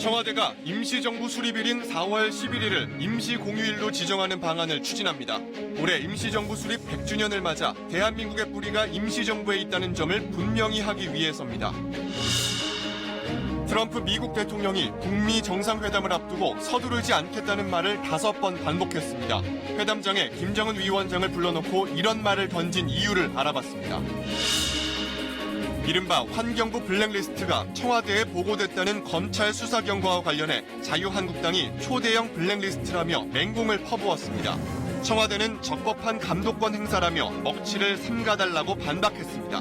청와대가 임시정부 수립일인 4월 11일을 임시공휴일로 지정하는 방안을 추진합니다. 올해 임시정부 수립 100주년을 맞아 대한민국의 뿌리가 임시정부에 있다는 점을 분명히 하기 위해서입니다. 트럼프 미국 대통령이 북미 정상회담을 앞두고 서두르지 않겠다는 말을 5번 반복했습니다. 회담장에 김정은 위원장을 불러놓고 이런 말을 던진 이유를 알아봤습니다. 이른바 환경부 블랙리스트가 청와대에 보고됐다는 검찰 수사 경과와 관련해 자유한국당이 초대형 블랙리스트라며 맹공을 퍼부었습니다. 청와대는 적법한 감독권 행사라며 먹칠을 삼가달라고 반박했습니다.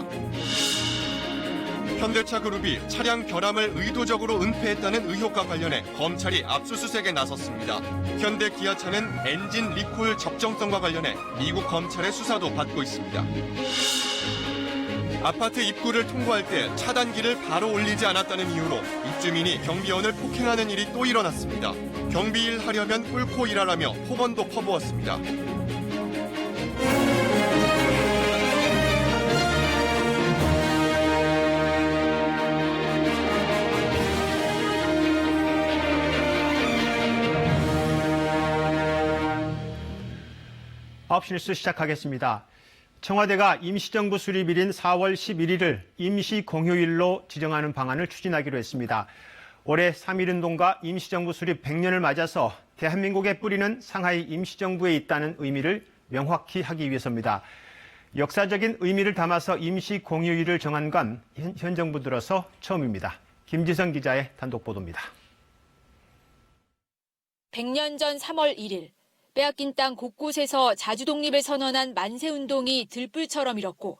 현대차 그룹이 차량 결함을 의도적으로 은폐했다는 의혹과 관련해 검찰이 압수수색에 나섰습니다. 현대 기아차는 엔진 리콜 적정성과 관련해 미국 검찰의 수사도 받고 있습니다. 아파트 입구를 통과할 때 차단기를 바로 올리지 않았다는 이유로 입주민이 경비원을 폭행하는 일이 또 일어났습니다. 경비일 하려면 꿇고 일하라며 폭언도 퍼부었습니다. 아홉 시 뉴스 시작하겠습니다. 청와대가 임시정부 수립일인 4월 11일을 임시공휴일로 지정하는 방안을 추진하기로 했습니다. 올해 3.1운동과 임시정부 수립 100년을 맞아서 대한민국의 뿌리는 상하이 임시정부에 있다는 의미를 명확히 하기 위해서입니다. 역사적인 의미를 담아서 임시공휴일을 정한 건 현 정부 들어서 처음입니다. 김지성 기자의 단독 보도입니다. 100년 전 3월 1일. 빼앗긴 땅 곳곳에서 자주독립을 선언한 만세운동이 들불처럼 일었고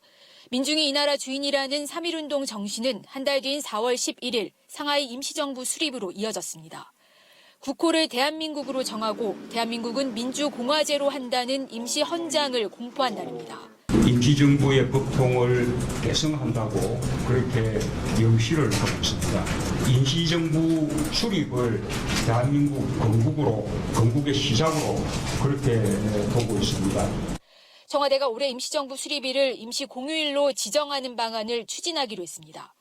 민중이 이 나라 주인이라는 3.1운동 정신은 한 달 뒤인 4월 11일 상하이 임시정부 수립으로 이어졌습니다. 국호를 대한민국으로 정하고 대한민국은 민주공화제로 한다는 임시헌장을 공포한 날입니다. 임시정부의 법통을 개성한다고 그렇게 명시를 하고 있습니다. 임시정부 수립을 대한민국 건국의 시작으로 그렇게 보고 있습니다. 청와대가 올해 임시정부 수립일을 임시공휴일로 지정하는 방안을 추진하기로 했습니다.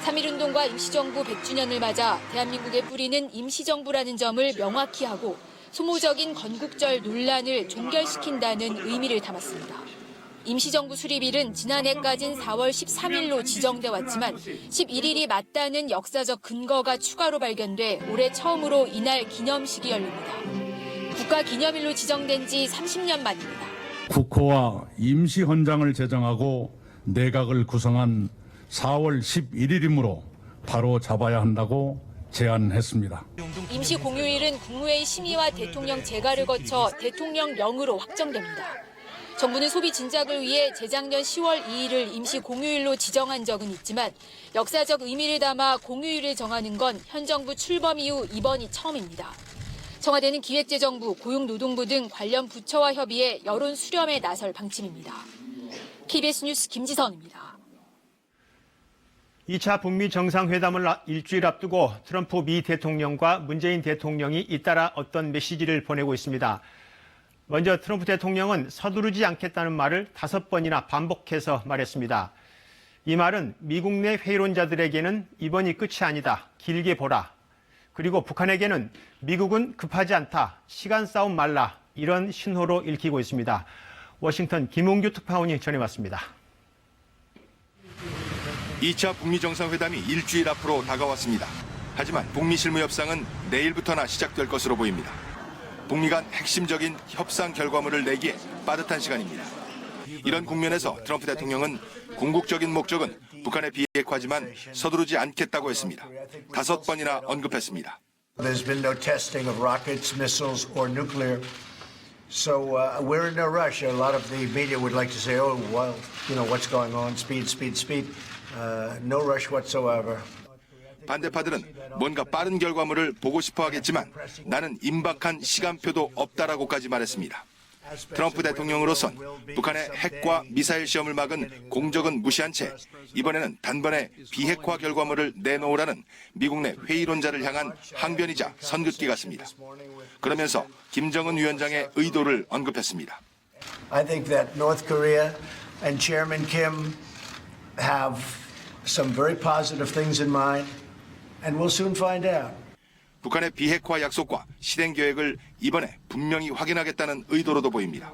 3.1운동과 임시정부 100주년을 맞아 대한민국의 뿌리는 임시정부라는 점을 명확히 하고 소모적인 건국절 논란을 종결시킨다는 의미를 담았습니다. 임시정부 수립일은 지난해까진 4월 13일로 지정돼 왔지만 11일이 맞다는 역사적 근거가 추가로 발견돼 올해 처음으로 이날 기념식이 열립니다. 국가기념일로 지정된 지 30년 만입니다. 국호와 임시헌장을 제정하고 내각을 구성한 4월 11일이므로 바로 잡아야 한다고 제안했습니다. 임시공휴일은 국무회의 심의와 대통령 재가를 거쳐 대통령령으로 확정됩니다. 정부는 소비 진작을 위해 재작년 10월 2일을 임시 공휴일로 지정한 적은 있지만 역사적 의미를 담아 공휴일을 정하는 건 현 정부 출범 이후 이번이 처음입니다. 청와대는 기획재정부, 고용노동부 등 관련 부처와 협의해 여론 수렴에 나설 방침입니다. KBS 뉴스 김지선입니다. 2차 북미 정상회담을 일주일 앞두고 트럼프 미 대통령과 문재인 대통령이 잇따라 어떤 메시지를 보내고 있습니다. 먼저 트럼프 대통령은 서두르지 않겠다는 말을 5번이나 반복해서 말했습니다. 이 말은 미국 내 회의론자들에게는 이번이 끝이 아니다, 길게 보라. 그리고 북한에게는 미국은 급하지 않다, 시간 싸움 말라, 이런 신호로 읽히고 있습니다. 워싱턴 김홍규 특파원이 전해왔습니다. 2차 북미 정상회담이 일주일 앞으로 다가왔습니다. 하지만 북미 실무 협상은 내일부터나 시작될 것으로 보입니다. 북미 간 핵심적인 협상 결과물을 내기에 빠듯한 시간입니다. 이런 국면에서 트럼프 대통령은 궁극적인 목적은 북한의 비핵화지만 서두르지 않겠다고 했습니다. 5번이나 언급했습니다. There's been no testing of rockets, missiles, or nuclear. So we're in no rush. A lot of the media would like to say, oh, well, you know, what's going on? Speed, speed, speed. No rush whatsoever. 반대파들은 뭔가 빠른 결과물을 보고 싶어 하겠지만 나는 임박한 시간표도 없다라고까지 말했습니다. 트럼프 대통령으로선 북한의 핵과 미사일 시험을 막은 공적은 무시한 채 이번에는 단번에 비핵화 결과물을 내놓으라는 미국 내 회의론자를 향한 항변이자 선긋기 같습니다. 그러면서 김정은 위원장의 의도를 언급했습니다. I think that North Korea and Chairman Kim have some very positive things in mind, and we'll soon find out. 북한의 비핵화 약속과 실행 계획을 이번에 분명히 확인하겠다는 의도로도 보입니다.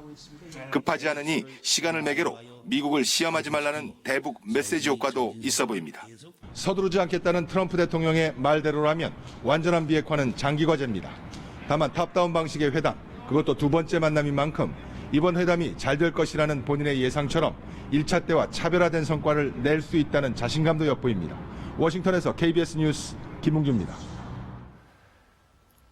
급하지 않으니 시간을 매개로 미국을 시험하지 말라는 대북 메시지 효과도 있어 보입니다. 서두르지 않겠다는 트럼프 대통령의 말대로라면 완전한 비핵화는 장기 과제입니다. 다만 탑다운 방식의 회담, 그것도 두 번째 만남인 만큼 이번 회담이 잘 될 것이라는 본인의 예상처럼 1차 때와 차별화된 성과를 낼 수 있다는 자신감도 엿보입니다. 워싱턴에서 KBS 뉴스 김웅주입니다.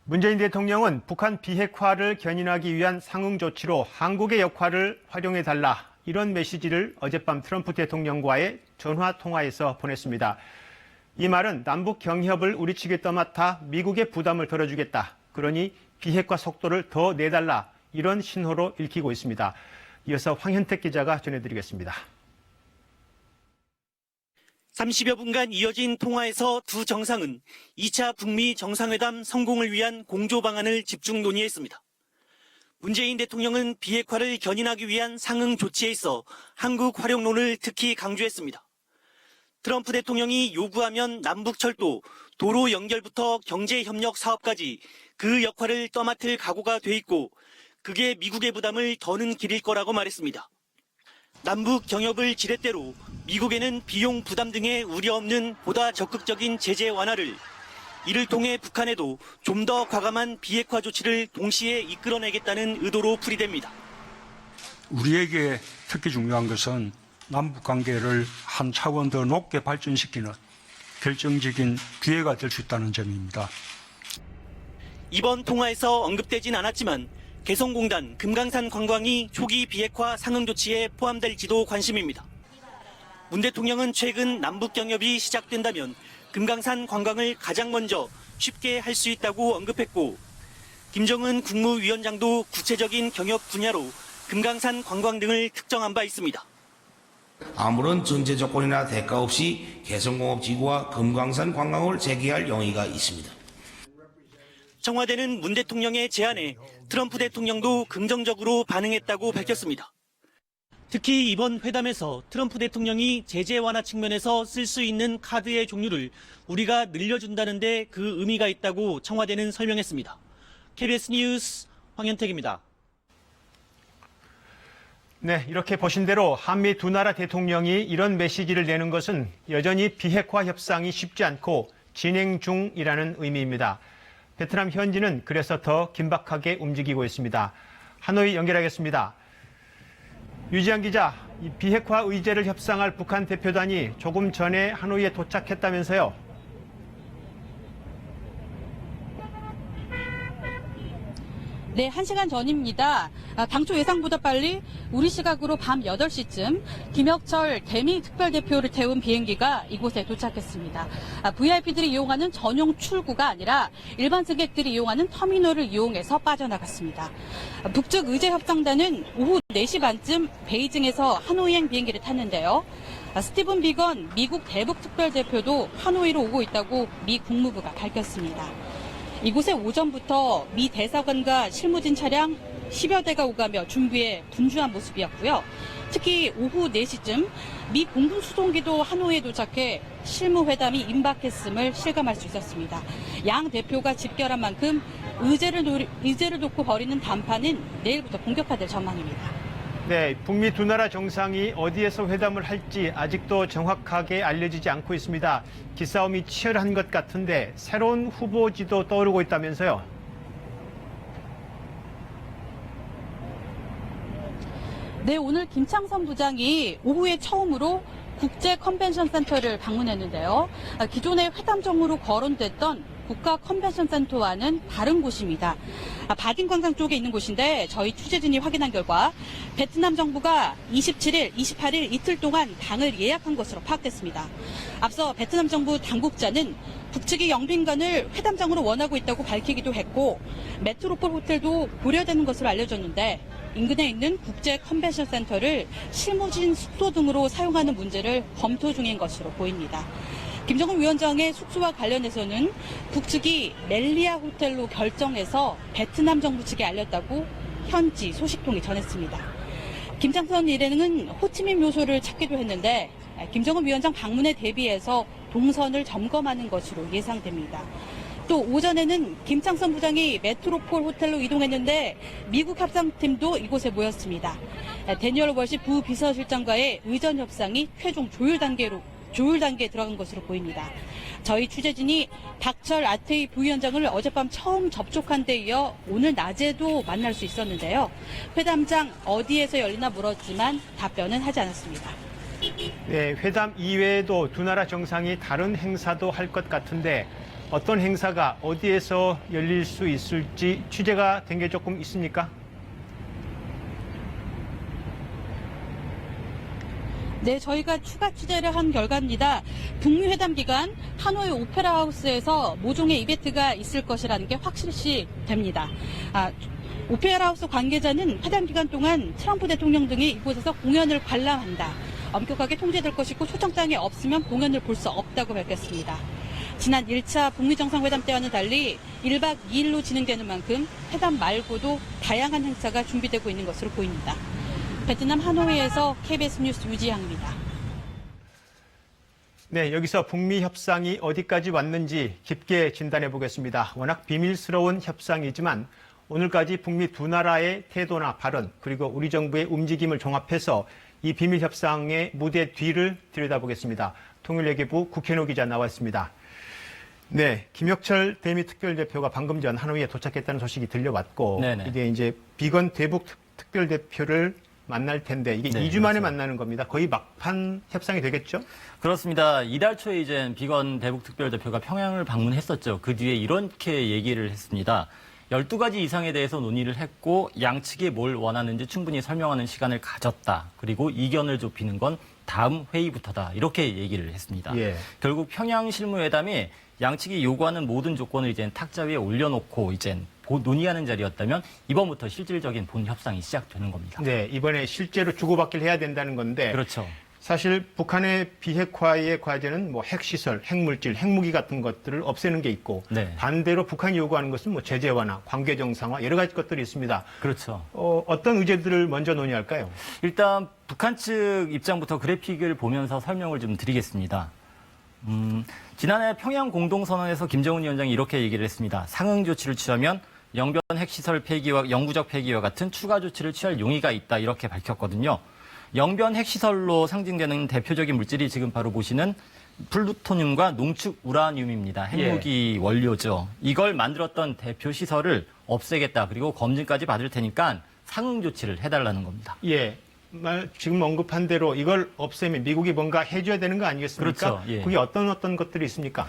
문재인 대통령은 북한 비핵화를 견인하기 위한 상응 조치로 한국의 역할을 활용해달라, 이런 메시지를 어젯밤 트럼프 대통령과의 전화 통화에서 보냈습니다. 이 말은 남북 경협을 우리 측에 떠맡아 미국의 부담을 덜어주겠다, 그러니 비핵화 속도를 더 내달라, 이런 신호로 읽히고 있습니다. 이어서 황현택 기자가 전해드리겠습니다. 30여 분간 이어진 통화에서 두 정상은 2차 북미 정상회담 성공을 위한 공조 방안을 집중 논의했습니다. 문재인 대통령은 비핵화를 견인하기 위한 상응 조치에 있어 한국 활용론을 특히 강조했습니다. 트럼프 대통령이 요구하면 남북철도, 도로 연결부터 경제협력 사업까지 그 역할을 떠맡을 각오가 돼 있고 그게 미국의 부담을 더는 길일 거라고 말했습니다. 남북 경협을 지렛대로 미국에는 비용 부담 등의 우려 없는 보다 적극적인 제재 완화를, 이를 통해 북한에도 좀 더 과감한 비핵화 조치를 동시에 이끌어내겠다는 의도로 풀이됩니다. 우리에게 특히 중요한 것은 남북 관계를 한 차원 더 높게 발전시키는 결정적인 기회가 될 수 있다는 점입니다. 이번 통화에서 언급되진 않았지만 개성공단, 금강산 관광이 초기 비핵화 상응 조치에 포함될지도 관심입니다. 문 대통령은 최근 남북 경협이 시작된다면 금강산 관광을 가장 먼저 쉽게 할 수 있다고 언급했고, 김정은 국무위원장도 구체적인 경협 분야로 금강산 관광 등을 특정한 바 있습니다. 아무런 전제 조건이나 대가 없이 개성공업지구와 금강산 관광을 재개할 용의가 있습니다. 청와대는 문 대통령의 제안에 트럼프 대통령도 긍정적으로 반응했다고 밝혔습니다. 특히 이번 회담에서 트럼프 대통령이 제재 완화 측면에서 쓸 수 있는 카드의 종류를 우리가 늘려준다는 데 그 의미가 있다고 청와대는 설명했습니다. KBS 뉴스 황현택입니다. 네, 이렇게 보신 대로 한미 두 나라 대통령이 이런 메시지를 내는 것은 여전히 비핵화 협상이 쉽지 않고 진행 중이라는 의미입니다. 베트남 현지는 그래서 더 긴박하게 움직이고 있습니다. 하노이 연결하겠습니다. 유지한 기자, 이 비핵화 의제를 협상할 북한 대표단이 조금 전에 하노이에 도착했다면서요? 네, 1시간 전입니다. 당초 예상보다 빨리 우리 시각으로 밤 8시쯤 김혁철 대미 특별대표를 태운 비행기가 이곳에 도착했습니다. VIP들이 이용하는 전용 출구가 아니라 일반 승객들이 이용하는 터미널을 이용해서 빠져나갔습니다. 북측 의제협상단은 오후 4시 반쯤 베이징에서 하노이행 비행기를 탔는데요. 스티븐 비건 미국 대북 특별대표도 하노이로 오고 있다고 미 국무부가 밝혔습니다. 이곳에 오전부터 미 대사관과 실무진 차량 10여 대가 오가며 준비에 분주한 모습이었고요. 특히 오후 4시쯤 미 공군 수송기도 하노이에 도착해 실무회담이 임박했음을 실감할 수 있었습니다. 양 대표가 집결한 만큼 의제를 놓고 벌이는談판은 내일부터 본격화될 전망입니다. 네, 북미 두 나라 정상이 어디에서 회담을 할지 아직도 정확하게 알려지지 않고 있습니다. 기싸움이 치열한 것 같은데 새로운 후보지도 떠오르고 있다면서요? 네, 오늘 김창선 부장이 오후에 처음으로 국제 컨벤션 센터를 방문했는데요. 기존의 회담정으로 거론됐던 국가 컨벤션 센터와는 다른 곳입니다. 바딘 광장 쪽에 있는 곳인데 저희 취재진이 확인한 결과 베트남 정부가 27일, 28일 이틀 동안 당을 예약한 것으로 파악됐습니다. 앞서 베트남 정부 당국자는 북측이 영빈관을 회담장으로 원하고 있다고 밝히기도 했고 메트로폴 호텔도 고려되는 것으로 알려졌는데 인근에 있는 국제 컨벤션 센터를 실무진 숙소 등으로 사용하는 문제를 검토 중인 것으로 보입니다. 김정은 위원장의 숙소와 관련해서는 북측이 멜리아 호텔로 결정해서 베트남 정부 측에 알렸다고 현지 소식통이 전했습니다. 김창선 일행은 호치민 묘소를 찾기도 했는데 김정은 위원장 방문에 대비해서 동선을 점검하는 것으로 예상됩니다. 또 오전에는 김창선 부장이 메트로폴 호텔로 이동했는데 미국 협상팀도 이곳에 모였습니다. 데니얼 월시 부비서실장과의 의전 협상이 최종 조율 단계에 들어간 것으로 보입니다. 저희 취재진이 박철 아태이 부위원장을 어젯밤 처음 접촉한 데 이어 오늘 낮에도 만날 수 있었는데요. 회담장 어디에서 열리나 물었지만 답변은 하지 않았습니다. 네, 회담 이외에도 두 나라 정상이 다른 행사도 할 것 같은데 어떤 행사가 어디에서 열릴 수 있을지 취재가 된 게 조금 있습니까? 네, 저희가 추가 취재를 한 결과입니다. 북미 회담 기간 하노이 오페라 하우스에서 모종의 이벤트가 있을 것이라는 게 확실시 됩니다. 오페라 하우스 관계자는 회담 기간 동안 트럼프 대통령 등이 이곳에서 공연을 관람한다. 엄격하게 통제될 것이고 초청장이 없으면 공연을 볼 수 없다고 밝혔습니다. 지난 1차 북미 정상회담 때와는 달리 1박 2일로 진행되는 만큼 회담 말고도 다양한 행사가 준비되고 있는 것으로 보입니다. 베트남 하노이에서 KBS 뉴스 유지향입니다. 네, 여기서 북미 협상이 어디까지 왔는지 깊게 진단해 보겠습니다. 워낙 비밀스러운 협상이지만 오늘까지 북미 두 나라의 태도나 발언 그리고 우리 정부의 움직임을 종합해서 이 비밀 협상의 무대 뒤를 들여다보겠습니다. 통일외교부 국현호 기자 나와 있습니다. 네, 김혁철 대미 특별대표가 방금 전 하노이에 도착했다는 소식이 들려왔고 네네. 이게 이제 비건 대북 특별대표를 만날 텐데 이게 네, 2주 만에 그렇죠. 만나는 겁니다. 거의 막판 협상이 되겠죠? 그렇습니다. 이달 초에 이제 비건 대북 특별대표가 평양을 방문했었죠. 그 뒤에 이렇게 얘기를 했습니다. 12가지 이상에 대해서 논의를 했고 양측이 뭘 원하는지 충분히 설명하는 시간을 가졌다. 그리고 이견을 좁히는 건 다음 회의부터다. 이렇게 얘기를 했습니다. 예. 결국 평양 실무회담이 양측이 요구하는 모든 조건을 이제 탁자 위에 올려놓고 이제 논의하는 자리였다면 이번부터 실질적인 본 협상이 시작되는 겁니다. 네, 이번에 실제로 주고받기를 해야 된다는 건데 그렇죠. 사실 북한의 비핵화의 과제는 뭐 핵시설, 핵물질, 핵무기 같은 것들을 없애는 게 있고 네. 반대로 북한이 요구하는 것은 뭐 제재 완화, 관계 정상화 여러 가지 것들이 있습니다. 그렇죠. 어떤 의제들을 먼저 논의할까요? 일단 북한 측 입장부터 그래픽을 보면서 설명을 좀 드리겠습니다. 지난해 평양 공동선언에서 김정은 위원장이 이렇게 얘기를 했습니다. 상응 조치를 취하면 영변 핵시설 폐기와 영구적 폐기와 같은 추가 조치를 취할 용의가 있다 이렇게 밝혔거든요. 영변 핵시설로 상징되는 대표적인 물질이 지금 바로 보시는 플루토늄과 농축 우라늄입니다. 핵무기 원료죠. 이걸 만들었던 대표 시설을 없애겠다. 그리고 검증까지 받을 테니까 상응 조치를 해달라는 겁니다. 예. 지금 언급한 대로 이걸 없애면 미국이 뭔가 해줘야 되는 거 아니겠습니까? 그렇죠. 예. 그게 어떤 것들이 있습니까?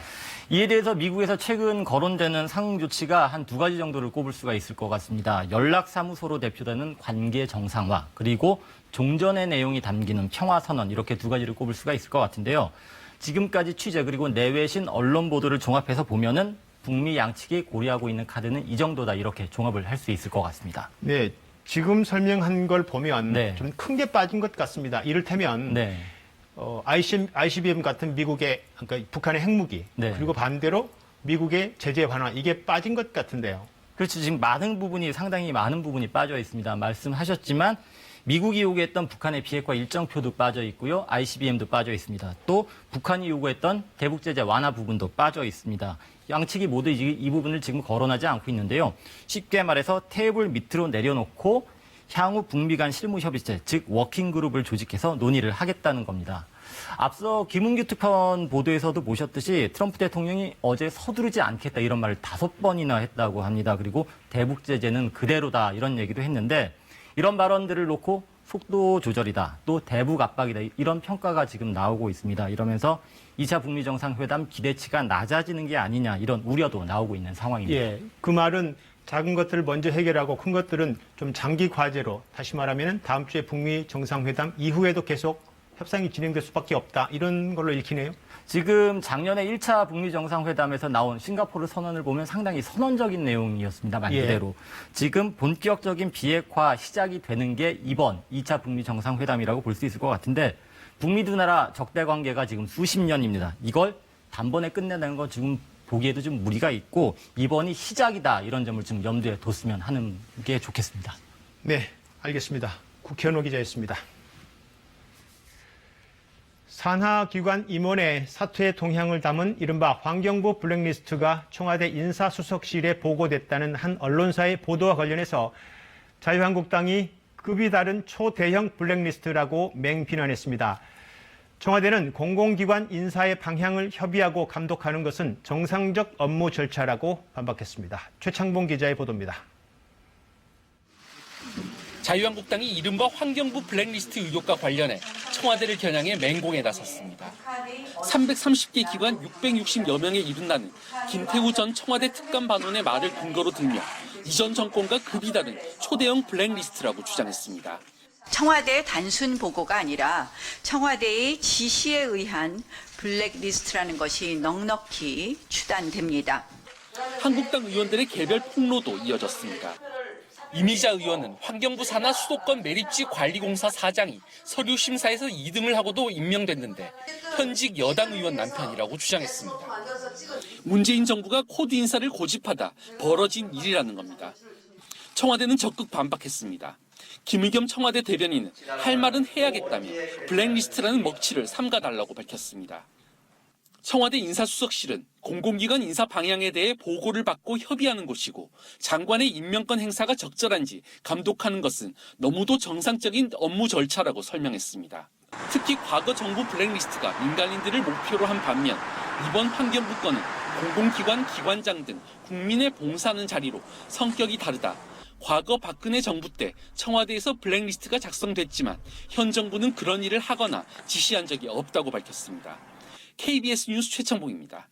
이에 대해서 미국에서 최근 거론되는 상응 조치가 한 두 가지 정도를 꼽을 수가 있을 것 같습니다. 연락사무소로 대표되는 관계 정상화, 그리고 종전의 내용이 담기는 평화선언, 이렇게 두 가지를 꼽을 수가 있을 것 같은데요. 지금까지 취재 그리고 내외신 언론 보도를 종합해서 보면은 북미 양측이 고려하고 있는 카드는 이 정도다, 이렇게 종합을 할 수 있을 것 같습니다. 네. 지금 설명한 걸 보면 네. 좀 큰 게 빠진 것 같습니다. 이를테면 네. ICBM 같은 미국의 그러니까 북한의 핵무기 네. 그리고 반대로 미국의 제재 완화 이게 빠진 것 같은데요. 그렇죠. 지금 상당히 많은 부분이 빠져 있습니다. 말씀하셨지만 미국이 요구했던 북한의 비핵화 일정표도 빠져 있고요. ICBM도 빠져 있습니다. 또 북한이 요구했던 대북 제재 완화 부분도 빠져 있습니다. 양측이 모두 이 부분을 지금 거론하지 않고 있는데요. 쉽게 말해서 테이블 밑으로 내려놓고 향후 북미 간 실무협의체, 즉 워킹그룹을 조직해서 논의를 하겠다는 겁니다. 앞서 김은규 특파원 보도에서도 보셨듯이 트럼프 대통령이 어제 서두르지 않겠다 이런 말을 5번이나 했다고 합니다. 그리고 대북 제재는 그대로다 이런 얘기도 했는데 이런 발언들을 놓고 속도 조절이다, 또 대북 압박이다 이런 평가가 지금 나오고 있습니다. 이러면서 2차 북미 정상회담 기대치가 낮아지는 게 아니냐 이런 우려도 나오고 있는 상황입니다. 예, 그 말은 작은 것들을 먼저 해결하고 큰 것들은 좀 장기 과제로 다시 말하면 다음 주에 북미 정상회담 이후에도 계속 협상이 진행될 수밖에 없다 이런 걸로 읽히네요. 지금 작년에 1차 북미 정상회담에서 나온 싱가포르 선언을 보면 상당히 선언적인 내용이었습니다. 말 그대로. 지금 본격적인 비핵화 시작이 되는 게 이번 2차 북미 정상회담이라고 볼 수 있을 것 같은데 북미 두 나라 적대 관계가 지금 수십 년입니다. 이걸 단번에 끝내는 건 지금 보기에도 좀 무리가 있고 이번이 시작이다 이런 점을 좀 염두에 뒀으면 하는 게 좋겠습니다. 네, 알겠습니다. 국현호 기자였습니다. 산하기관 임원의 사퇴의 동향을 담은 이른바 환경부 블랙리스트가 청와대 인사수석실에 보고됐다는 한 언론사의 보도와 관련해서 자유한국당이 급이 다른 초대형 블랙리스트라고 맹비난했습니다. 청와대는 공공기관 인사의 방향을 협의하고 감독하는 것은 정상적 업무 절차라고 반박했습니다. 최창봉 기자의 보도입니다. 자유한국당이 이른바 환경부 블랙리스트 의혹과 관련해 청와대를 겨냥해 맹공에 나섰습니다. 330개 기관 660여 명에 이른다는 김태우 전 청와대 특감반원의 말을 근거로 들며 이전 정권과 급이 다른 초대형 블랙리스트라고 주장했습니다. 청와대의 단순 보고가 아니라 청와대의 지시에 의한 블랙리스트라는 것이 넉넉히 추단됩니다. 한국당 의원들의 개별 폭로도 이어졌습니다. 이미자 의원은 환경부 산하 수도권 매립지 관리공사 사장이 서류 심사에서 2등을 하고도 임명됐는데 현직 여당 의원 남편이라고 주장했습니다. 문재인 정부가 코드 인사를 고집하다 벌어진 일이라는 겁니다. 청와대는 적극 반박했습니다. 김의겸 청와대 대변인은 할 말은 해야겠다며 블랙리스트라는 먹칠을 삼가달라고 밝혔습니다. 청와대 인사수석실은 공공기관 인사 방향에 대해 보고를 받고 협의하는 곳이고 장관의 임명권 행사가 적절한지 감독하는 것은 너무도 정상적인 업무 절차라고 설명했습니다. 특히 과거 정부 블랙리스트가 민간인들을 목표로 한 반면 이번 환경부 건은 공공기관 기관장 등 국민에 봉사하는 자리로 성격이 다르다. 과거 박근혜 정부 때 청와대에서 블랙리스트가 작성됐지만 현 정부는 그런 일을 하거나 지시한 적이 없다고 밝혔습니다. KBS 뉴스 최창봉입니다.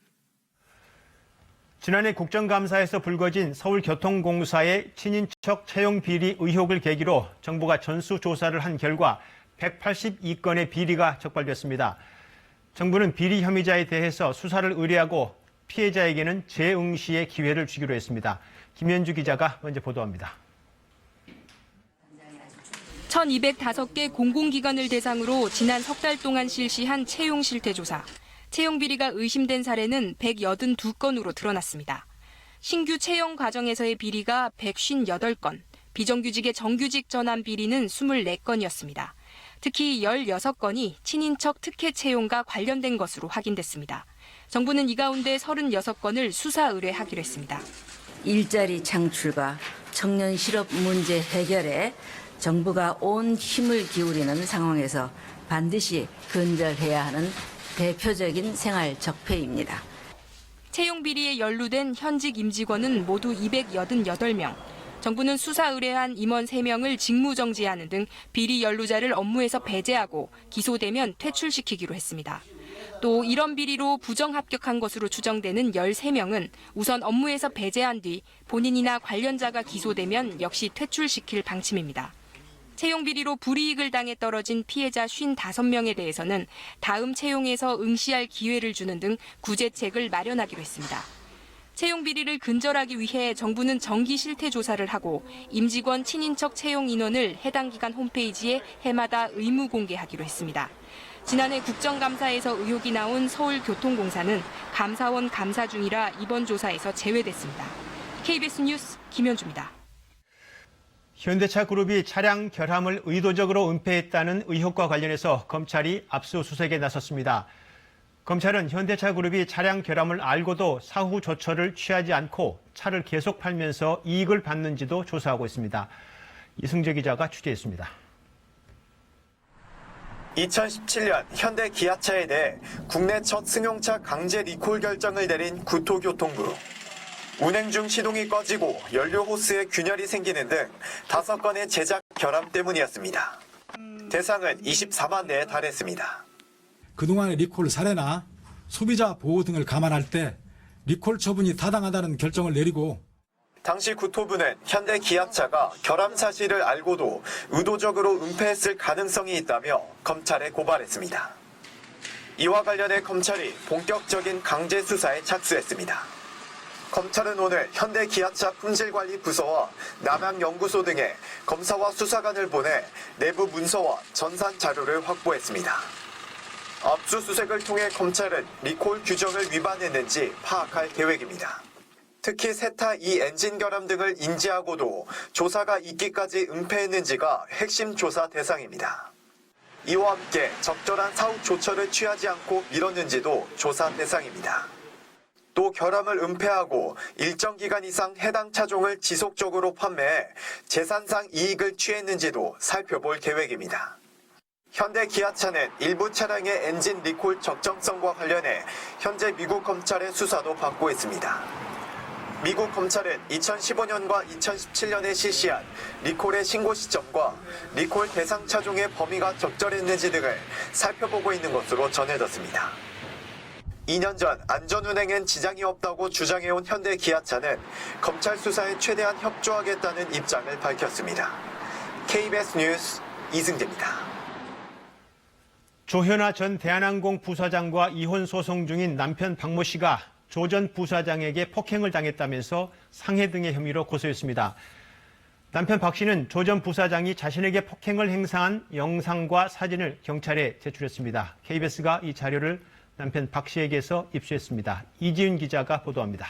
지난해 국정감사에서 불거진 서울교통공사의 친인척 채용 비리 의혹을 계기로 정부가 전수조사를 한 결과 182건의 비리가 적발됐습니다. 정부는 비리 혐의자에 대해서 수사를 의뢰하고 피해자에게는 재응시의 기회를 주기로 했습니다. 김현주 기자가 먼저 보도합니다. 1,205개 공공기관을 대상으로 지난 석 달 동안 실시한 채용 실태 조사. 채용 비리가 의심된 사례는 182건으로 드러났습니다. 신규 채용 과정에서의 비리가 158건, 비정규직의 정규직 전환 비리는 24건이었습니다. 특히 16건이 친인척 특혜 채용과 관련된 것으로 확인됐습니다. 정부는 이 가운데 36건을 수사 의뢰하기로 했습니다. 일자리 창출과 청년 실업 문제 해결에 정부가 온 힘을 기울이는 상황에서 반드시 근절해야 하는 대표적인 생활 적폐입니다. 채용 비리에 연루된 현직 임직원은 모두 288명. 정부는 수사 의뢰한 임원 3명을 직무정지하는 등 비리 연루자를 업무에서 배제하고 기소되면 퇴출시키기로 했습니다. 또 이런 비리로 부정합격한 것으로 추정되는 13명은 우선 업무에서 배제한 뒤 본인이나 관련자가 기소되면 역시 퇴출시킬 방침입니다. 채용 비리로 불이익을 당해 떨어진 피해자 55명에 대해서는 다음 채용에서 응시할 기회를 주는 등 구제책을 마련하기로 했습니다. 채용 비리를 근절하기 위해 정부는 정기 실태 조사를 하고 임직원 친인척 채용 인원을 해당 기관 홈페이지에 해마다 의무 공개하기로 했습니다. 지난해 국정감사에서 의혹이 나온 서울교통공사는 감사원 감사 중이라 이번 조사에서 제외됐습니다. KBS 뉴스 김현주입니다. 현대차 그룹이 차량 결함을 의도적으로 은폐했다는 의혹과 관련해서 검찰이 압수수색에 나섰습니다. 검찰은 현대차 그룹이 차량 결함을 알고도 사후 조처를 취하지 않고 차를 계속 팔면서 이익을 받는지도 조사하고 있습니다. 이승재 기자가 취재했습니다. 2017년 현대 기아차에 대해 국내 첫 승용차 강제 리콜 결정을 내린 국토교통부. 운행 중 시동이 꺼지고 연료 호스에 균열이 생기는 등 5건의 제작 결함 때문이었습니다. 대상은 24만 대에 달했습니다. 그동안의 리콜 사례나 소비자 보호 등을 감안할 때 리콜 처분이 타당하다는 결정을 내리고 당시 국토부는 현대 기아차가 결함 사실을 알고도 의도적으로 은폐했을 가능성이 있다며 검찰에 고발했습니다. 이와 관련해 검찰이 본격적인 강제 수사에 착수했습니다. 검찰은 오늘 현대 기아차 품질관리부서와 남양연구소 등에 검사와 수사관을 보내 내부 문서와 전산 자료를 확보했습니다. 압수수색을 통해 검찰은 리콜 규정을 위반했는지 파악할 계획입니다. 특히 세타 2 엔진 결함 등을 인지하고도 조사가 있기까지 은폐했는지가 핵심 조사 대상입니다. 이와 함께 적절한 사후 조처를 취하지 않고 미뤘는지도 조사 대상입니다. 또 결함을 은폐하고 일정 기간 이상 해당 차종을 지속적으로 판매해 재산상 이익을 취했는지도 살펴볼 계획입니다. 현대 기아차는 일부 차량의 엔진 리콜 적정성과 관련해 현재 미국 검찰의 수사도 받고 있습니다. 미국 검찰은 2015년과 2017년에 실시한 리콜의 신고 시점과 리콜 대상 차종의 범위가 적절했는지 등을 살펴보고 있는 것으로 전해졌습니다. 2년 전 안전운행엔 지장이 없다고 주장해온 현대 기아차는 검찰 수사에 최대한 협조하겠다는 입장을 밝혔습니다. KBS 뉴스 이승재입니다. 조현아 전 대한항공 부사장과 이혼 소송 중인 남편 박모 씨가 조 전 부사장에게 폭행을 당했다면서 상해 등의 혐의로 고소했습니다. 남편 박 씨는 조 전 부사장이 자신에게 폭행을 행사한 영상과 사진을 경찰에 제출했습니다. KBS가 이 자료를 남편 박 씨에게서 입수했습니다. 이지윤 기자가 보도합니다.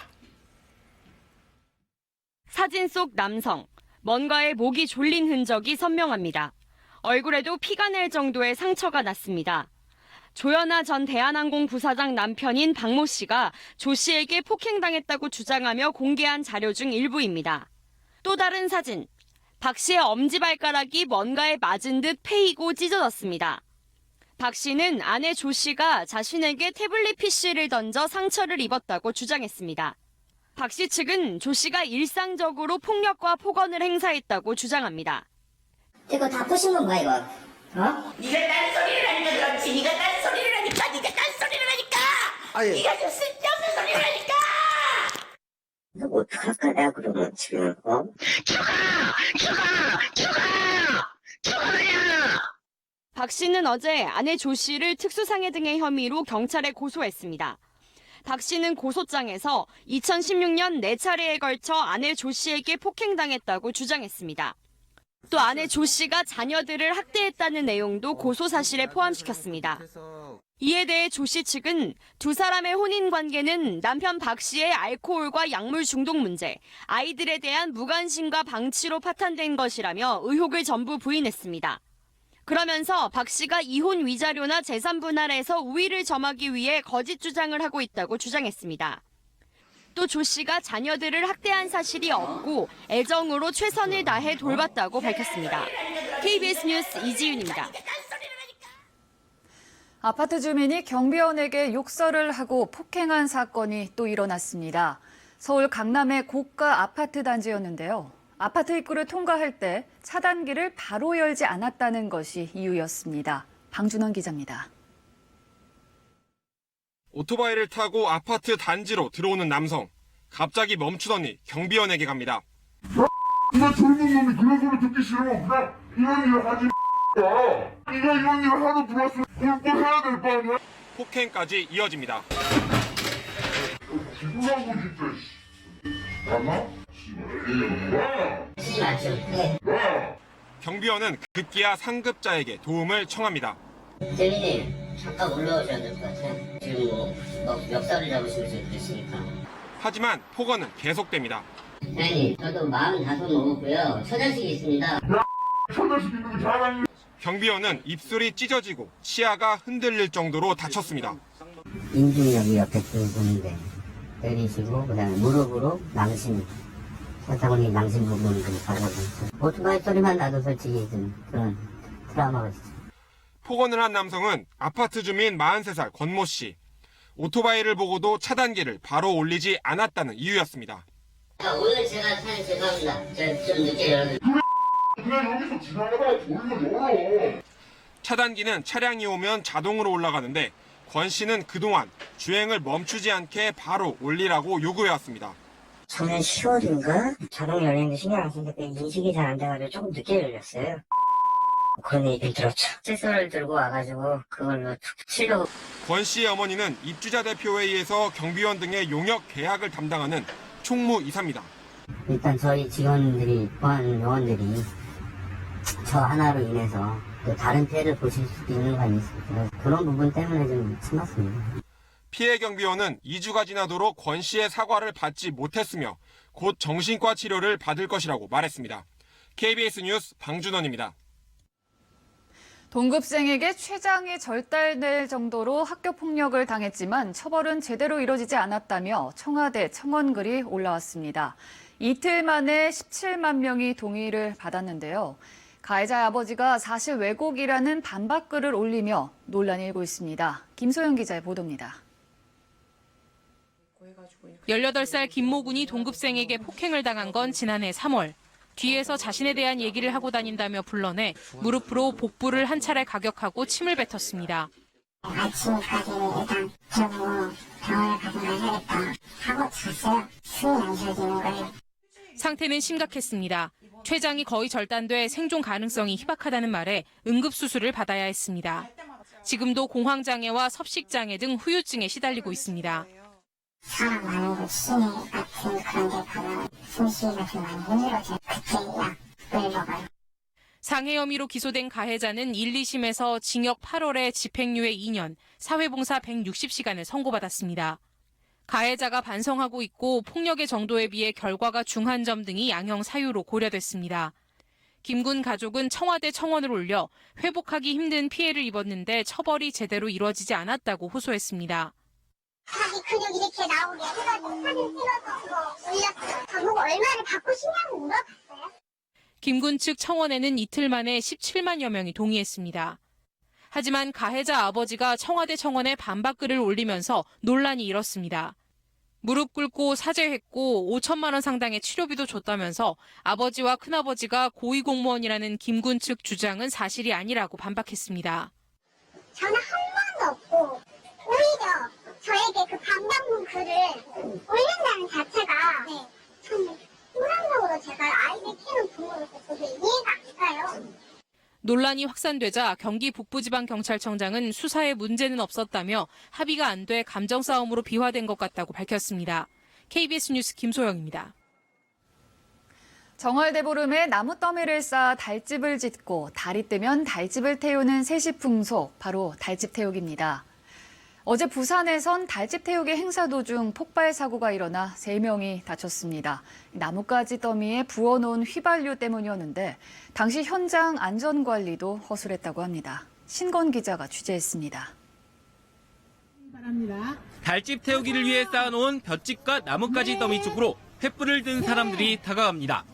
사진 속 남성, 뭔가에 목이 졸린 흔적이 선명합니다. 얼굴에도 피가 날 정도의 상처가 났습니다. 조현아 전 대한항공 부사장 남편인 박모 씨가 조 씨에게 폭행당했다고 주장하며 공개한 자료 중 일부입니다. 또 다른 사진, 박 씨의 엄지발가락이 뭔가에 맞은 듯 패이고 찢어졌습니다. 박 씨는 아내 조 씨가 자신에게 태블릿 PC를 던져 상처를 입었다고 주장했습니다. 박 씨 측은 조 씨가 일상적으로 폭력과 폭언을 행사했다고 주장합니다. 이거 다 꼬신 건 뭐야, 이거? 어? 네가 딴 소리를 하니까 그렇지. 네가 딴 소리를 하니까. 네가 좀 쓸데없는 소리를 하니까. 너 어떡할까, 내가 그러면 지금, 어? 죽어야! 박 씨는 어제 아내 조 씨를 특수상해 등의 혐의로 경찰에 고소했습니다. 박 씨는 고소장에서 2016년 4차례에 걸쳐 아내 조 씨에게 폭행당했다고 주장했습니다. 또 아내 조 씨가 자녀들을 학대했다는 내용도 고소 사실에 포함시켰습니다. 이에 대해 조 씨 측은 두 사람의 혼인 관계는 남편 박 씨의 알코올과 약물 중독 문제, 아이들에 대한 무관심과 방치로 파탄된 것이라며 의혹을 전부 부인했습니다. 그러면서 박 씨가 이혼 위자료나 재산 분할에서 우위를 점하기 위해 거짓 주장을 하고 있다고 주장했습니다. 또 조 씨가 자녀들을 학대한 사실이 없고 애정으로 최선을 다해 돌봤다고 밝혔습니다. KBS 뉴스 이지윤입니다. 아파트 주민이 경비원에게 욕설을 하고 폭행한 사건이 또 일어났습니다. 서울 강남의 고가 아파트 단지였는데요. 아파트 입구를 통과할 때 차단기를 바로 열지 않았다는 것이 이유였습니다. 방준원 기자입니다. 오토바이를 타고 아파트 단지로 들어오는 남성. 갑자기 멈추더니 경비원에게 갑니다. 네가 젊은 놈이 그런 소리 듣기 싫으면 그냥 이런 일 하지 마. 네가 이런 일 하도 들어왔으면 그걸 해야 될 거 아니야? 폭행까지 이어집니다. 죽으라고 진짜. 맞나? 경비원은 급기야 상급자에게 도움을 청합니다. 대리님, 잠깐 올라오셔야 될 것 같아요. 지금 멱살을 잡으시면서 그러시니까. 하지만 폭언은 계속됩니다. 대리님, 저도 45 먹었고요. 처자식이 있습니다. 처자식 있는 거 잘하니? 경비원은 입술이 찢어지고 치아가 흔들릴 정도로 다쳤습니다. 인중력이 옆에 뚫는데 때리시고 그다음에 무릎으로 낭심. 사타구니 낭심 부분을 좀 받아보고 오토바이 소리만 나도 솔직히 좀 그런 트라우마가 있어요. 폭언을 한 남성은 아파트 주민 43살 권모 씨. 오토바이를 보고도 차단기를 바로 올리지 않았다는 이유였습니다. 오늘 제가 사연 죄송합니다. 제가 좀 늦게 열어드릴게요. 그냥 여기서 지나가다가 돌면 열어. 차단기는 차량이 오면 자동으로 올라가는데 권 씨는 그동안 주행을 멈추지 않게 바로 올리라고 요구해왔습니다. 작년 10월인가? 자동 열리는데 신경 안 쓰니까 인식이 잘 안 돼가지고 조금 늦게 열렸어요. 그런 얘기를 들었죠. 칫솔을 들고 와가지고 그걸로 툭 치려고. 권 씨의 어머니는 입주자 대표회의에서 경비원 등의 용역 계약을 담당하는 총무이사입니다. 일단 저희 직원들이, 보안 요원들이 저 하나로 인해서 또 다른 피해를 보실 수도 있는 거 아니겠습니까? 그런 부분 때문에 좀 참았습니다. 피해 경비원은 2주가 지나도록 권 씨의 사과를 받지 못했으며 곧 정신과 치료를 받을 것이라고 말했습니다. KBS 뉴스 방준원입니다. 동급생에게 췌장이 절단될 정도로 학교 폭력을 당했지만 처벌은 제대로 이뤄지지 않았다며 청와대 청원글이 올라왔습니다. 이틀 만에 17만 명이 동의를 받았는데요. 가해자의 아버지가 사실 왜곡이라는 반박글을 올리며 논란이 일고 있습니다. 김소영 기자의 보도입니다. 18살 김모군이 동급생에게 폭행을 당한 건 지난해 3월. 뒤에서 자신에 대한 얘기를 하고 다닌다며 불러내 무릎으로 복부를 한 차례 가격하고 침을 뱉었습니다. 아침까지 일단 저보고 병원에 가서 해야겠다 하고 잤어요. 숨이 안 쉬어지는 거예요. 상태는 심각했습니다. 췌장이 거의 절단돼 생존 가능성이 희박하다는 말에 응급수술을 받아야 했습니다. 지금도 공황장애와 섭식장애 등 후유증에 시달리고 있습니다. 사람 많은 곳 시내 같은 그런 데 가면 숨쉬기가 좀 많이 힘들어져요. 그때 약을 먹어요. 상해 혐의로 기소된 가해자는 1, 2심에서 징역 8월에 집행유예 2년, 사회봉사 160시간을 선고받았습니다. 가해자가 반성하고 있고 폭력의 정도에 비해 결과가 중한 점 등이 양형 사유로 고려됐습니다. 김 군 가족은 청와대 청원을 올려 회복하기 힘든 피해를 입었는데 처벌이 제대로 이루어지지 않았다고 호소했습니다. 자기 근육 이렇게 나오게 해가지고 사진 찍어서 올렸어요. 저보고 얼마를 받고 싶냐고 물어봤어요. 김 군 측 청원에는 이틀 만에 17만여 명이 동의했습니다. 하지만 가해자 아버지가 청와대 청원에 반박글을 올리면서 논란이 일었습니다. 무릎 꿇고 사죄했고 5천만 원 상당의 치료비도 줬다면서 아버지와 큰아버지가 고위공무원이라는 김 군 측 주장은 사실이 아니라고 반박했습니다. 저는 한 번도 없고 오히려 저에게 그 반박문 글을 올린다는 자체가 참 인간적으로 제가 아이들 키우는 부모로서 되게 이해가 안 가요. 논란이 확산되자 경기 북부지방경찰청장은 수사에 문제는 없었다며 합의가 안 돼 감정 싸움으로 비화된 것 같다고 밝혔습니다. KBS 뉴스 김소영입니다. 정월대보름에 나무 더미를 쌓아 달집을 짓고 달이 뜨면 달집을 태우는 세시 풍속, 바로 달집 태우기입니다. 어제 부산에선 달집 태우기 행사 도중 폭발 사고가 일어나 3명이 다쳤습니다. 나뭇가지 더미에 부어놓은 휘발유 때문이었는데 당시 현장 안전관리도 허술했다고 합니다. 신건 기자가 취재했습니다. 달집 태우기를 위해 쌓아놓은 볏짚과 나뭇가지 더미 쪽으로 횃불을 든 사람들이 다가갑니다.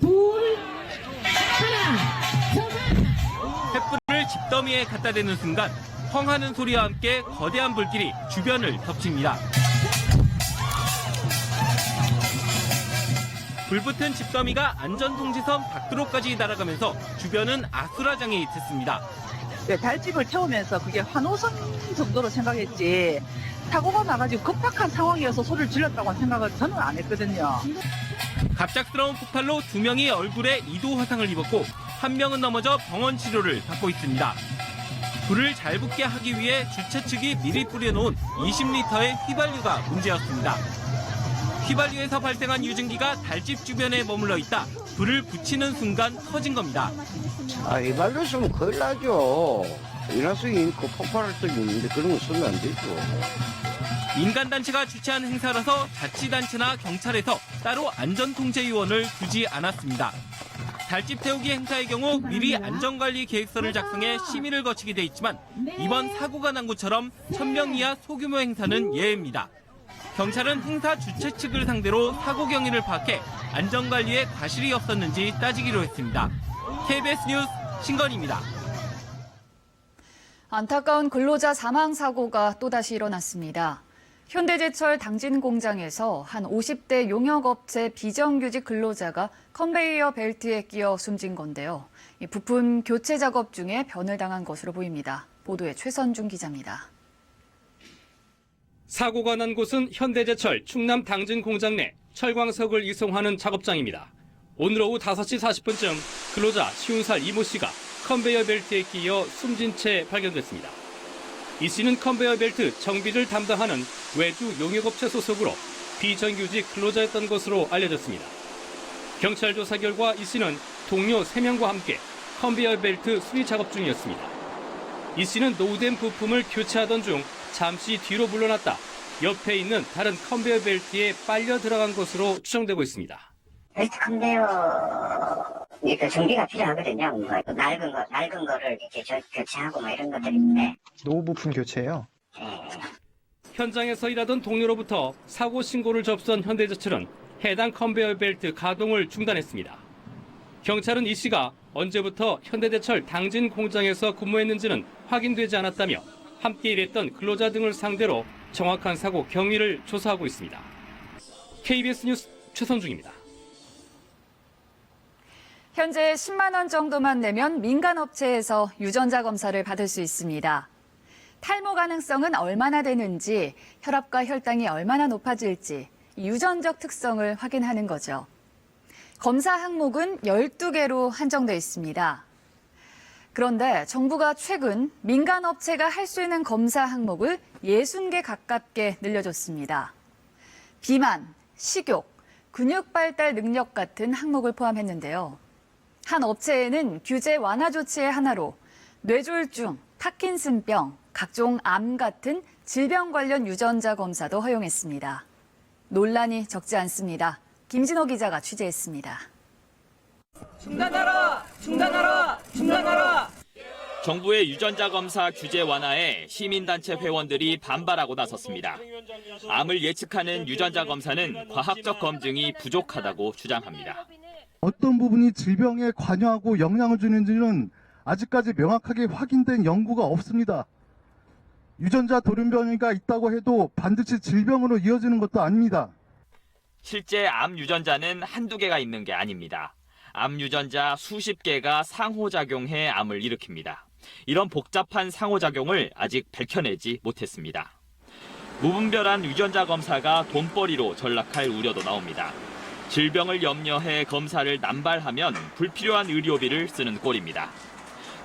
횃불을 집더미에 갖다 대는 순간 펑하는 소리와 함께 거대한 불길이 주변을 덮칩니다. 불붙은 집더미가 안전통제선 밖으로까지 날아가면서 주변은 아수라장이 됐습니다. 네, 달집을 태우면서 그게 환호성 정도로 생각했지 사고가 나가지고 급박한 상황이어서 소리를 질렀다고 생각을 저는 안 했거든요. 갑작스러운 폭발로 2명이 얼굴에 2도 화상을 입었고 1명은 넘어져 병원 치료를 받고 있습니다. 불을 잘 붙게 하기 위해 주최 측이 미리 뿌려놓은 20리터의 휘발유가 문제였습니다. 휘발유에서 발생한 유증기가 달집 주변에 머물러 있다 불을 붙이는 순간 터진 겁니다. 휘발유 쓰면 큰일 나죠. 인화성이 있고 폭발할 때도 있는데 그런 거 쓰면 안 되죠. 민간단체가 주최한 행사라서 자치단체나 경찰에서 따로 안전통제요원을 두지 않았습니다. 달집 태우기 행사의 경우 미리 안전관리 계획서를 작성해 심의를 거치게 돼 있지만 이번 사고가 난 것처럼 1000명 이하 소규모 행사는 예외입니다. 경찰은 행사 주최 측을 상대로 사고 경위를 파악해 안전관리에 과실이 없었는지 따지기로 했습니다. KBS 뉴스 신건입니다. 안타까운 근로자 사망 사고가 또다시 일어났습니다. 현대제철 당진 공장에서 한 50대 용역업체 비정규직 근로자가 컨베이어 벨트에 끼어 숨진 건데요. 부품 교체 작업 중에 변을 당한 것으로 보입니다. 보도에 최선중 기자입니다. 사고가 난 곳은 현대제철 충남 당진 공장 내 철광석을 이송하는 작업장입니다. 오늘 오후 5시 40분쯤 근로자 50살 이모 씨가 컨베이어 벨트에 끼어 숨진 채 발견됐습니다. 이 씨는 컨베이어 벨트 정비를 담당하는 외주 용역업체 소속으로 비정규직 근로자였던 것으로 알려졌습니다. 경찰 조사 결과 이 씨는 동료 3명과 함께 컨베이어 벨트 수리 작업 중이었습니다. 이 씨는 노후된 부품을 교체하던 중 잠시 뒤로 물러났다 옆에 있는 다른 컨베이어 벨트에 빨려 들어간 것으로 추정되고 있습니다. 벨트 컨베이어 이제 그 정비가 필요하거든요. 뭐 낡은 거를 이렇게 교체하고 뭐 이런 것들인데. 노후 부품 교체예요? 현장에서 일하던 동료로부터 사고 신고를 접수한 현대제철은 해당 컨베이어 벨트 가동을 중단했습니다. 경찰은 이 씨가 언제부터 현대제철 당진 공장에서 근무했는지는 확인되지 않았다며 함께 일했던 근로자 등을 상대로 정확한 사고 경위를 조사하고 있습니다. KBS 뉴스 최선중입니다. 현재 10만 원 정도만 내면 민간업체에서 유전자 검사를 받을 수 있습니다. 탈모 가능성은 얼마나 되는지, 혈압과 혈당이 얼마나 높아질지 유전적 특성을 확인하는 거죠. 검사 항목은 12개로 한정돼 있습니다. 그런데 정부가 최근 민간업체가 할 수 있는 검사 항목을 60개 가깝게 늘려줬습니다. 비만, 식욕, 근육 발달 능력 같은 항목을 포함했는데요. 한 업체에는 규제 완화 조치의 하나로 뇌졸중, 파킨슨병, 각종 암 같은 질병 관련 유전자 검사도 허용했습니다. 논란이 적지 않습니다. 김진호 기자가 취재했습니다. 중단하라! 중단하라! 중단하라! 정부의 유전자 검사 규제 완화에 시민단체 회원들이 반발하고 나섰습니다. 암을 예측하는 유전자 검사는 과학적 검증이 부족하다고 주장합니다. 어떤 부분이 질병에 관여하고 영향을 주는지는 아직까지 명확하게 확인된 연구가 없습니다. 유전자 돌연변이가 있다고 해도 반드시 질병으로 이어지는 것도 아닙니다. 실제 암 유전자는 한두 개가 있는 게 아닙니다. 암 유전자 수십 개가 상호작용해 암을 일으킵니다. 이런 복잡한 상호작용을 아직 밝혀내지 못했습니다. 무분별한 유전자 검사가 돈벌이로 전락할 우려도 나옵니다. 질병을 염려해 검사를 남발하면 불필요한 의료비를 쓰는 꼴입니다.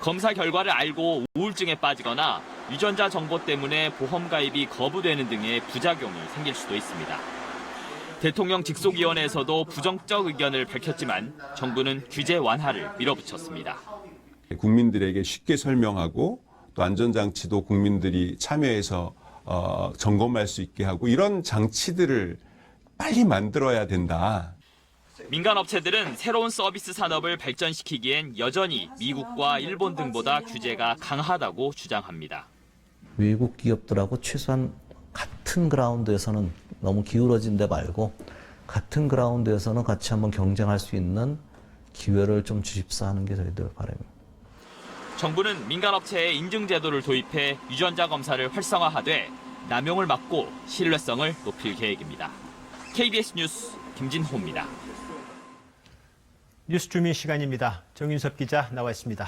검사 결과를 알고 우울증에 빠지거나 유전자 정보 때문에 보험 가입이 거부되는 등의 부작용이 생길 수도 있습니다. 대통령 직속위원회에서도 부정적 의견을 밝혔지만 정부는 규제 완화를 밀어붙였습니다. 국민들에게 쉽게 설명하고 또 안전장치도 국민들이 참여해서 점검할 수 있게 하고 이런 장치들을 빨리 만들어야 된다. 민간 업체들은 새로운 서비스 산업을 발전시키기엔 여전히 미국과 일본 등보다 규제가 강하다고 주장합니다. 외국 기업들하고 최소한 같은 그라운드에서는 너무 기울어진 데 말고 같은 그라운드에서는 같이 한번 경쟁할 수 있는 기회를 좀 주십사 하는 게 저희들 바람입니다. 정부는 민간업체에 인증제도를 도입해 유전자 검사를 활성화하되 남용을 막고 신뢰성을 높일 계획입니다. KBS 뉴스 김진호입니다. 뉴스 주민 시간입니다. 정윤섭 기자 나와 있습니다.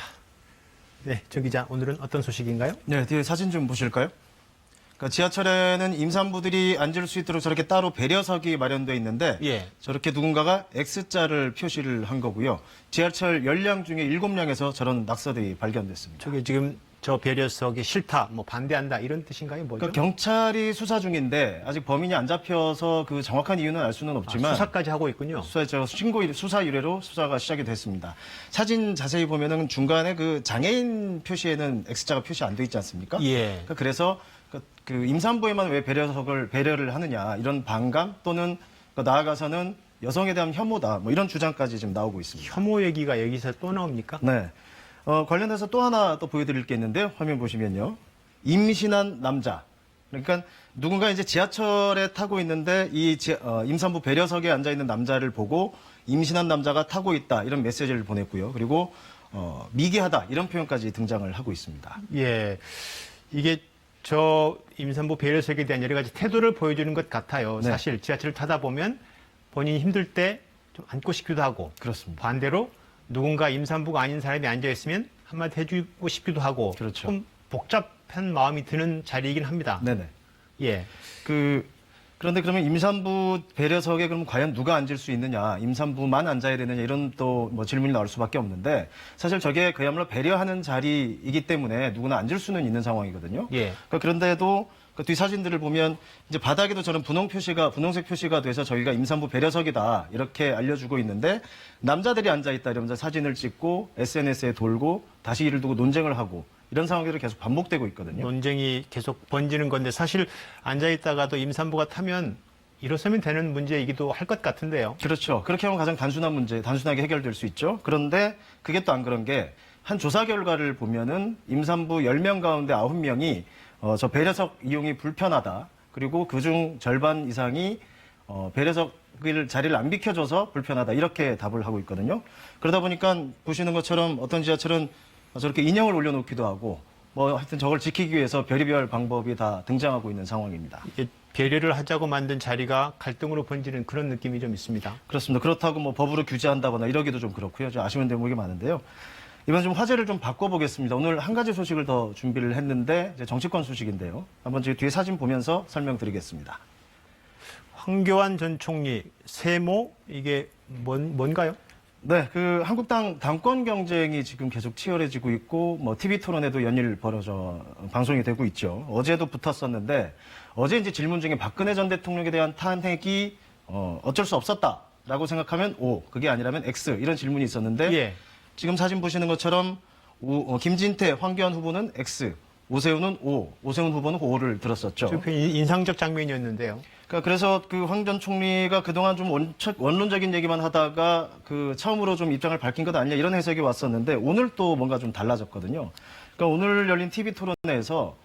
네, 정 기자, 오늘은 어떤 소식인가요? 네, 뒤에 사진 좀 보실까요? 그러니까 지하철에는 임산부들이 앉을 수 있도록 저렇게 따로 배려석이 마련되어 있는데 저렇게 누군가가 X자를 표시를 한 거고요. 지하철 10량 중에 7량에서 저런 낙서들이 발견됐습니다. 저게 지금 저 배려석이 싫다, 뭐 반대한다 이런 뜻인가요? 뭐죠? 그러니까 경찰이 수사 중인데 아직 범인이 안 잡혀서 그 정확한 이유는 알 수는 없지만 수사까지 하고 있군요. 수사 의뢰로 수사가 시작이 됐습니다. 사진 자세히 보면은 중간에 그 장애인 표시에는 X자가 표시 안 돼 있지 않습니까? 예. 그래서 그 임산부에만 왜 배려를 하느냐 이런 반감 또는 나아가서는 여성에 대한 혐오다 뭐 이런 주장까지 지금 나오고 있습니다. 혐오 얘기가 여기서 또 나옵니까? 네. 관련해서 또 하나 또 보여드릴 게 있는데요. 화면 보시면요. 임신한 남자. 그러니까 누군가 이제 지하철에 타고 있는데 이 임산부 배려석에 앉아 있는 남자를 보고 임신한 남자가 타고 있다 이런 메시지를 보냈고요. 그리고 미개하다 이런 표현까지 등장을 하고 있습니다. 예, 이게 저 임산부 배려석에 대한 여러 가지 태도를 보여주는 것 같아요. 네. 사실 지하철을 타다 보면 본인이 힘들 때 좀 앉고 싶기도 하고, 그렇습니다. 반대로 누군가 임산부가 아닌 사람이 앉아 있으면 한마디 해주고 싶기도 하고, 그렇죠. 좀 복잡한 마음이 드는 자리이긴 합니다. 네네. 예. 그런데 그러면 임산부 배려석에 그럼 과연 누가 앉을 수 있느냐, 임산부만 앉아야 되느냐 이런 또 뭐 질문이 나올 수밖에 없는데 사실 저게 그야말로 배려하는 자리이기 때문에 누구나 앉을 수는 있는 상황이거든요. 예. 그런데도 그 뒤 사진들을 보면 이제 바닥에도 저는 분홍색 표시가 돼서 저희가 임산부 배려석이다 이렇게 알려주고 있는데 남자들이 앉아 있다 이러면서 사진을 찍고 SNS에 돌고 다시 이를 두고 논쟁을 하고 이런 상황들이 계속 반복되고 있거든요. 논쟁이 계속 번지는 건데 사실 앉아 있다가도 임산부가 타면 일어서면 되는 문제이기도 할 것 같은데요. 그렇죠. 그렇게 하면 가장 단순하게 해결될 수 있죠. 그런데 그게 또 안 그런 게 한 조사 결과를 보면은 임산부 10명 가운데 9명이 저 배려석 이용이 불편하다. 그리고 그중 절반 이상이 배려석 자리를 안 비켜줘서 불편하다. 이렇게 답을 하고 있거든요. 그러다 보니까 보시는 것처럼 어떤 지하철은 저렇게 인형을 올려놓기도 하고 뭐 하여튼 저걸 지키기 위해서 별의별 방법이 다 등장하고 있는 상황입니다. 이게 배려를 하자고 만든 자리가 갈등으로 번지는 그런 느낌이 좀 있습니다. 그렇습니다. 그렇다고 뭐 법으로 규제한다거나 이러기도 좀 그렇고요. 좀 아쉬운 대목이 많은데요. 이번 좀 화제를 좀 바꿔보겠습니다. 오늘 한 가지 소식을 더 준비를 했는데 이제 정치권 소식인데요. 한번 저희 뒤에 사진 보면서 설명드리겠습니다. 황교안 전 총리 세모 이게 뭔가요? 네, 그 한국당 당권 경쟁이 지금 계속 치열해지고 있고 뭐 TV 토론에도 연일 방송이 되고 있죠. 어제도 붙었었는데 어제 이제 질문 중에 박근혜 전 대통령에 대한 탄핵이 어쩔 수 없었다라고 생각하면 O, 그게 아니라면 X 이런 질문이 있었는데 예. 지금 사진 보시는 것처럼 김진태, 황교안 후보는 X, 오세훈은 O, 오세훈 후보는 O를 들었었죠. 인상적 장면이었는데요. 그래서 그 황 전 총리가 그동안 좀 원론적인 얘기만 하다가 그 처음으로 좀 입장을 밝힌 것 아니냐 이런 해석이 왔었는데 오늘 또 뭔가 좀 달라졌거든요. 그러니까 오늘 열린 TV 토론회에서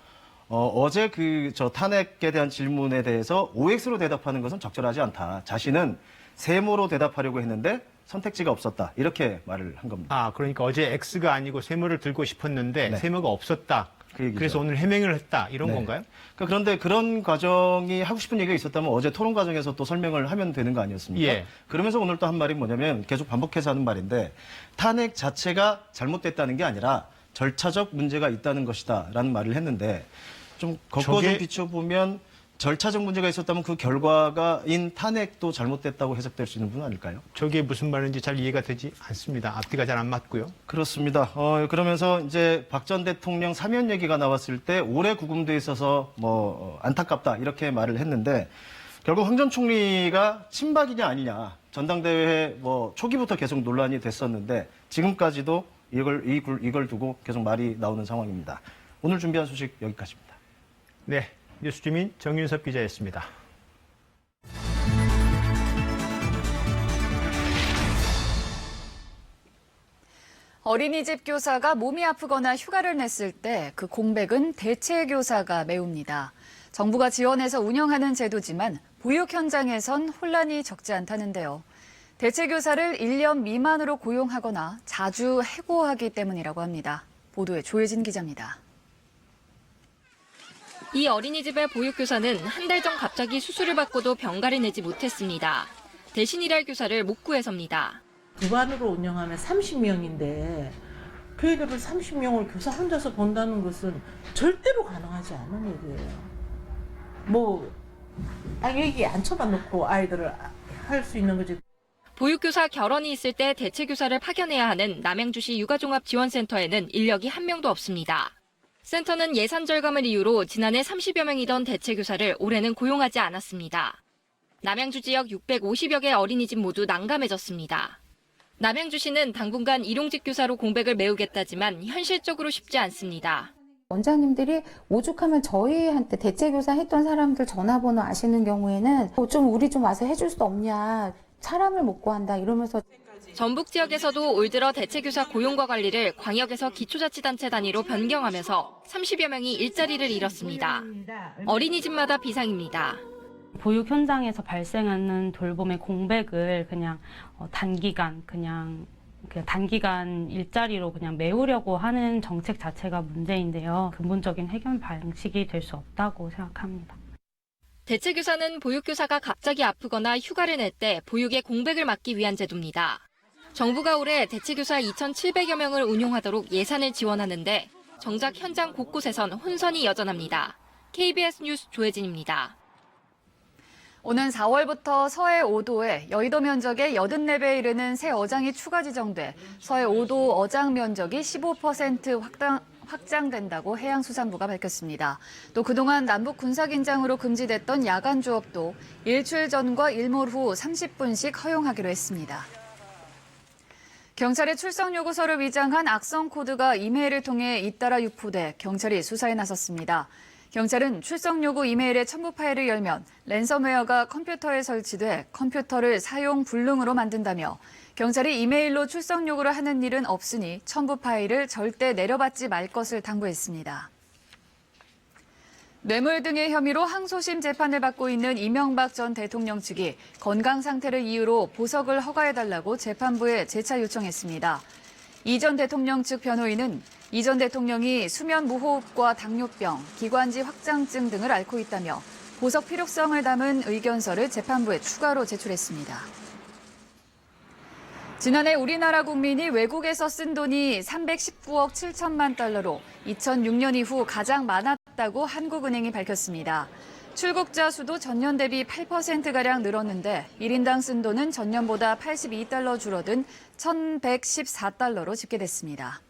어제 저 탄핵에 대한 질문에 대해서 OX로 대답하는 것은 적절하지 않다. 자신은 세모로 대답하려고 했는데 선택지가 없었다. 이렇게 말을 한 겁니다. 아, 그러니까 어제 X가 아니고 세모를 들고 싶었는데 네. 세모가 없었다. 그래서 오늘 해명을 했다. 이런 네. 건가요? 그런데 그런 과정이 하고 싶은 얘기가 있었다면 어제 토론 과정에서 또 설명을 하면 되는 거 아니었습니까? 예. 그러면서 오늘 또 한 말이 뭐냐면 계속 반복해서 하는 말인데 탄핵 자체가 잘못됐다는 게 아니라 절차적 문제가 있다는 것이다 라는 말을 했는데 좀 겉거 좀 비춰보면 절차적 문제가 있었다면 그 결과가인 탄핵도 잘못됐다고 해석될 수 있는 분 아닐까요? 저게 무슨 말인지 잘 이해가 되지 않습니다. 앞뒤가 잘 안 맞고요. 그렇습니다. 그러면서 이제 박 전 대통령 사면 얘기가 나왔을 때 오래 구금돼 있어서 안타깝다 이렇게 말을 했는데 결국 황 전 총리가 친박이냐 아니냐 전당대회 초기부터 계속 논란이 됐었는데 지금까지도 이걸 두고 계속 말이 나오는 상황입니다. 오늘 준비한 소식 여기까지입니다. 네, 뉴스주민 정윤섭 기자였습니다. 어린이집 교사가 몸이 아프거나 휴가를 냈을 때 그 공백은 대체 교사가 메웁니다. 정부가 지원해서 운영하는 제도지만 보육 현장에선 혼란이 적지 않다는데요. 대체 교사를 1년 미만으로 고용하거나 자주 해고하기 때문이라고 합니다. 보도에 조혜진 기자입니다. 이 어린이집의 보육교사는 한 달 전 갑자기 수술을 받고도 병가를 내지 못했습니다. 대신 일할 교사를 못 구해섭니다. 주반으로 운영하면 30명인데 그 애들을 30명을 교사 혼자서 본다는 것은 절대로 가능하지 않은 일이에요. 여기 앉혀만 놓고 아이들을 할 수 있는 거지. 보육교사 결혼이 있을 때 대체교사를 파견해야 하는 남양주시 육아종합지원센터에는 인력이 한 명도 없습니다. 센터는 예산 절감을 이유로 지난해 30여 명이던 대체교사를 올해는 고용하지 않았습니다. 남양주 지역 650여 개 어린이집 모두 난감해졌습니다. 남양주시는 당분간 일용직 교사로 공백을 메우겠다지만 현실적으로 쉽지 않습니다. 원장님들이 오죽하면 저희한테 대체교사 했던 사람들 전화번호 아시는 경우에는 좀 우리 좀 와서 해줄 수 없냐, 사람을 못 구한다 이러면서. 전북 지역에서도 올 들어 대체교사 고용과 관리를 광역에서 기초자치단체 단위로 변경하면서 30여 명이 일자리를 잃었습니다. 어린이집마다 비상입니다. 보육 현장에서 발생하는 돌봄의 공백을 그냥 단기간 일자리로 그냥 메우려고 하는 정책 자체가 문제인데요. 근본적인 해결 방식이 될 수 없다고 생각합니다. 대체교사는 보육교사가 갑자기 아프거나 휴가를 낼 때 보육의 공백을 막기 위한 제도입니다. 정부가 올해 대체교사 2,700여 명을 운용하도록 예산을 지원하는데 정작 현장 곳곳에선 혼선이 여전합니다. KBS 뉴스 조혜진입니다. 오는 4월부터 서해 5도에 여의도 면적의 84배에 이르는 새 어장이 추가 지정돼 서해 5도 어장 면적이 15% 확장된다고 해양수산부가 밝혔습니다. 또 그동안 남북 군사긴장으로 금지됐던 야간 조업도 일출 전과 일몰 후 30분씩 허용하기로 했습니다. 경찰의 출석 요구서를 위장한 악성 코드가 이메일을 통해 잇따라 유포돼 경찰이 수사에 나섰습니다. 경찰은 출석 요구 이메일의 첨부 파일을 열면 랜섬웨어가 컴퓨터에 설치돼 컴퓨터를 사용 불능으로 만든다며 경찰이 이메일로 출석 요구를 하는 일은 없으니 첨부 파일을 절대 내려받지 말 것을 당부했습니다. 뇌물 등의 혐의로 항소심 재판을 받고 있는 이명박 전 대통령 측이 건강 상태를 이유로 보석을 허가해달라고 재판부에 재차 요청했습니다. 이 전 대통령 측 변호인은 이 전 대통령이 수면 무호흡과 당뇨병, 기관지 확장증 등을 앓고 있다며 보석 필요성을 담은 의견서를 재판부에 추가로 제출했습니다. 지난해 우리나라 국민이 외국에서 쓴 돈이 319억 7천만 달러로 2006년 이후 가장 많았다고 한국은행이 밝혔습니다. 출국자 수도 전년 대비 8%가량 늘었는데 1인당 쓴 돈은 전년보다 82달러 줄어든 1,114달러로 집계됐습니다.